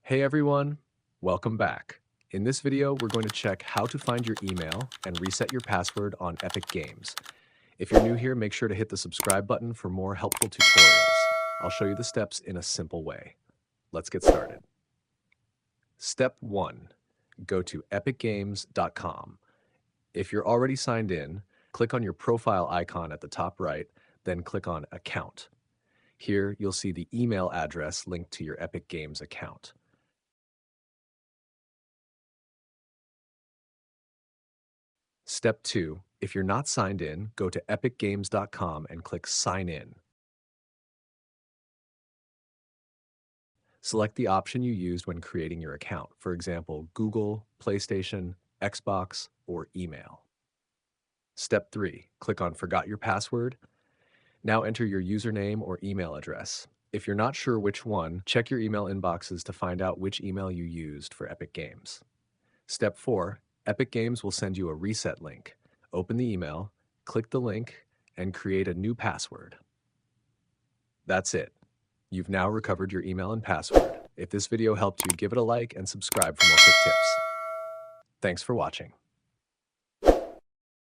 Hey everyone, welcome back. In this video, we're going to check how to find your email and reset your password on Epic Games. If you're new here, make sure to hit the subscribe button for more helpful tutorials. I'll show you the steps in a simple way. Let's get started. Step 1. Go to epicgames.com. If you're already signed in, click on your profile icon at the top right, then click on Account. Here, you'll see the email address linked to your Epic Games account. Step 2. If you're not signed in, go to epicgames.com and click Sign In. Select the option you used when creating your account, for example, Google, PlayStation, Xbox, or email. Step 3. Click on Forgot Your Password. Now enter your username or email address. If you're not sure which one, check your email inboxes to find out which email you used for Epic Games. Step 4. Epic Games will send you a reset link. Open the email, click the link, and create a new password. That's it. You've now recovered your email and password. If this video helped you, give it a like and subscribe for more quick tips. Thanks for watching.